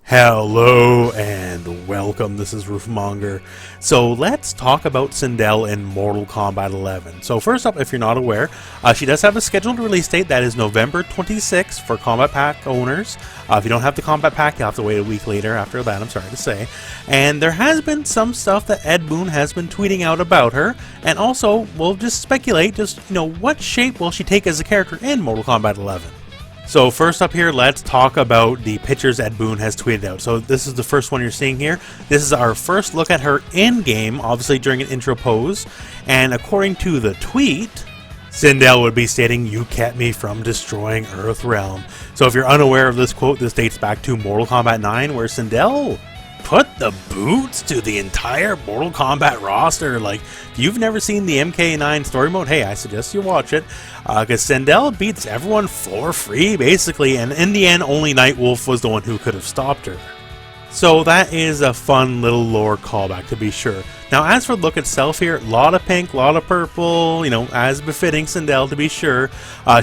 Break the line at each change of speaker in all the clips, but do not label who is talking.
Hello and welcome, this is Rooflemonger. So let's talk about Sindel in Mortal Kombat 11. So first up, if you're not aware, she does have a scheduled release date that is November 26th for Kombat Pack owners. If you don't have the Kombat Pack, you'll have to wait a week later after that, I'm sorry to say. And there has been some stuff that Ed Boon has been tweeting out about her, and also, we'll just speculate, what shape will she take as a character in Mortal Kombat 11? So first up here, let's talk about the pictures Ed Boon has tweeted out. So this is the first one you're seeing here. This is our first look at her in-game, obviously during an intro pose. And according to the tweet, Sindel would be stating, "You kept me from destroying Earthrealm." So if you're unaware of this quote, this dates back to Mortal Kombat 9, where Sindel put the boots to the entire Mortal Kombat roster. Like, if you've never seen the MK9 story mode, hey, I suggest you watch it, because Sindel beats everyone for free, basically, and in the end, only Nightwolf was the one who could have stopped her. So that is a fun little lore callback, to be sure. Now, as for the look itself here, a lot of pink, a lot of purple, as befitting Sindel, to be sure.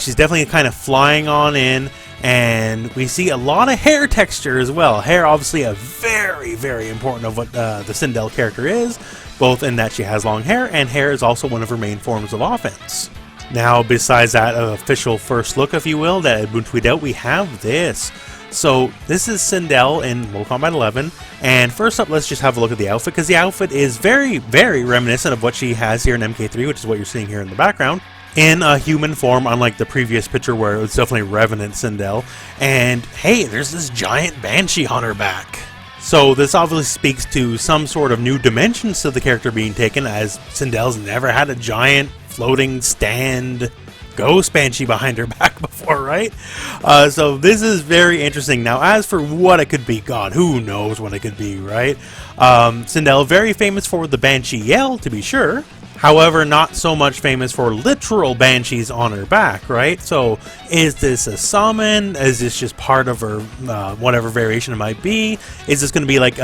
She's definitely kind of flying on in. And we see a lot of hair texture as well. Hair, obviously, a very, very important of what the Sindel character is, both in that she has long hair, and hair is also one of her main forms of offense. Now, besides that official first look, if you will, that Ed Boon tweeted out, we have this. So, this is Sindel in Mortal Kombat 11, and first up, let's just have a look at the outfit, because the outfit is very, very reminiscent of what she has here in MK3, which is what you're seeing here in the background. In a human form, unlike the previous picture where it was definitely Revenant Sindel. And hey, there's this giant banshee on her back. So this obviously speaks to some sort of new dimensions to the character being taken, as Sindel's never had a giant floating stand ghost banshee behind her back before, right? So this is very interesting. Now, as for what it could be, God, who knows what it could be, right? Sindel, very famous for the banshee yell, to be sure. However, not so much famous for literal banshees on her back, right? So, is this a summon? Is this just part of her, whatever variation it might be? Is this going to be like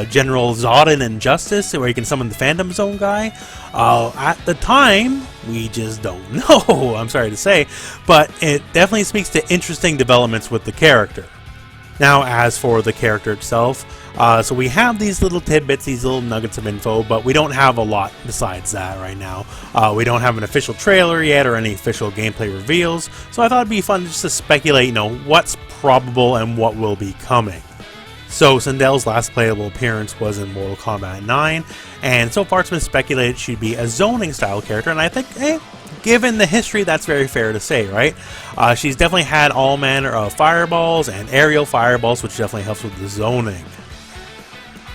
General Zod in Injustice, where you can summon the Phantom Zone guy? At the time, we just don't know, I'm sorry to say. But it definitely speaks to interesting developments with the character. Now, as for the character itself, so we have these little tidbits, these little nuggets of info, but we don't have a lot besides that right now. We don't have an official trailer yet or any official gameplay reveals, so I thought it'd be fun just to speculate, what's probable and what will be coming. So Sindel's last playable appearance was in Mortal Kombat 9, and so far it's been speculated she'd be a zoning style character, and I think, given the history, that's very fair to say, right? She's definitely had all manner of fireballs and aerial fireballs, which definitely helps with the zoning.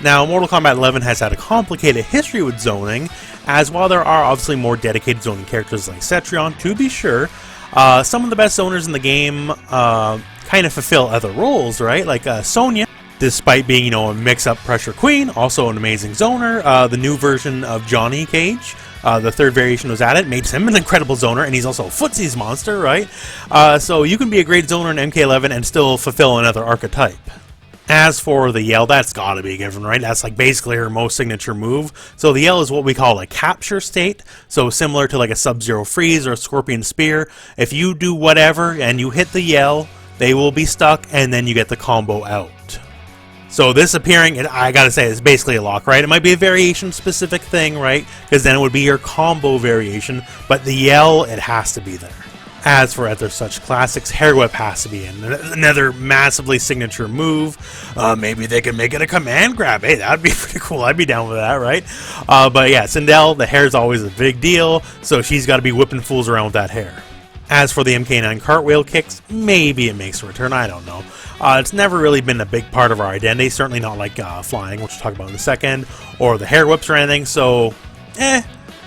Now, Mortal Kombat 11 has had a complicated history with zoning, as while there are obviously more dedicated zoning characters like Cetrion, to be sure, some of the best zoners in the game kind of fulfill other roles, right? Like Sonya, despite being, a mix-up pressure queen, also an amazing zoner. The new version of Johnny Cage, the third variation was added, makes him an incredible zoner, and he's also a footsies monster, right? So you can be a great zoner in MK11 and still fulfill another archetype. As for the yell, that's gotta be given, right? That's like basically her most signature move. So the yell is what we call a capture state. So similar to like a Sub-Zero freeze or a Scorpion spear. If you do whatever and you hit the yell, they will be stuck and then you get the combo out. So this appearing, I gotta say, is basically a lock, right? It might be a variation specific thing, right? Because then it would be your combo variation, but the yell, it has to be there. As for other such classics, Hair Whip has to be in. Another massively signature move. Maybe they could make it a command grab. Hey, that'd be pretty cool. I'd be down with that, right? But yeah, Sindel, the hair is always a big deal, so she's got to be whipping fools around with that hair. As for the MK9 cartwheel kicks, maybe it makes a return, I don't know. It's never really been a big part of our identity, certainly not like flying, which we'll talk about in a second, or the hair whips or anything, so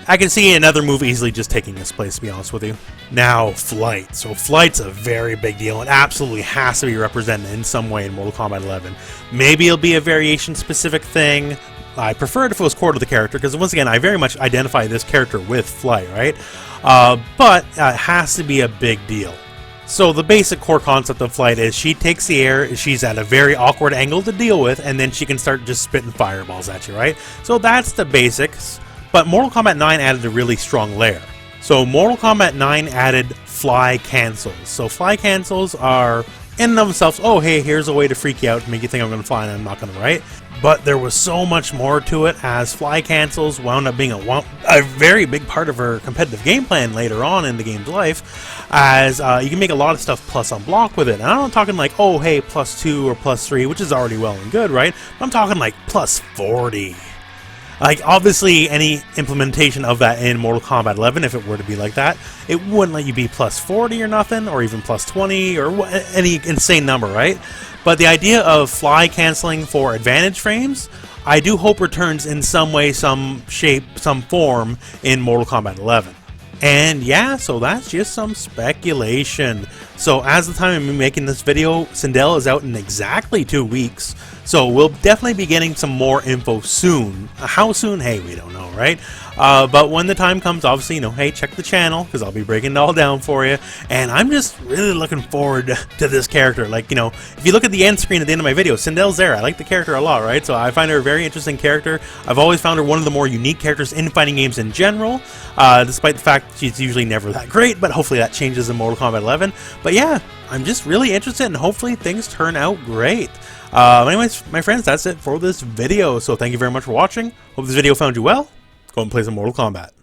I can see another move easily just taking its place, to be honest with you. Now, flight. So flight's a very big deal. It absolutely has to be represented in some way in Mortal Kombat 11. Maybe it'll be a variation-specific thing. I prefer it if it was core to the character, because once again, I very much identify this character with flight, right? But it has to be a big deal. So the basic core concept of flight is she takes the air, she's at a very awkward angle to deal with, and then she can start just spitting fireballs at you, right? So that's the basics. But Mortal Kombat 9 added a really strong layer. So Mortal Kombat 9 added fly cancels. So fly cancels are in and of themselves, oh hey, here's a way to freak you out, to make you think I'm going to fly and I'm not going to, right? But there was so much more to it, as fly cancels wound up being a very big part of her competitive game plan later on in the game's life, as you can make a lot of stuff plus unblock with it. And I'm not talking like, oh hey, +2 or +3, which is already well and good, right? I'm talking like +40. Like, obviously, any implementation of that in Mortal Kombat 11, if it were to be like that, it wouldn't let you be +40 or nothing, or even +20, or any insane number, right? But the idea of fly canceling for advantage frames, I do hope returns in some way, some shape, some form in Mortal Kombat 11. And yeah, so that's just some speculation. So as the time of me making this video, Sindel is out in exactly 2 weeks. So we'll definitely be getting some more info soon. How soon? Hey, we don't know, right? But when the time comes, obviously, you know, hey, check the channel, because I'll be breaking it all down for you. And I'm just really looking forward to this character. Like, you know, if you look at the end screen at the end of my video, Sindel's there. I like the character a lot, right? So I find her a very interesting character. I've always found her one of the more unique characters in fighting games in general, despite the fact she's usually never that great, but hopefully that changes in Mortal Kombat 11. But yeah, I'm just really interested, and hopefully things turn out great. Anyways, my friends, that's it for this video. So thank you very much for watching. Hope this video found you well. Go and play some Mortal Kombat.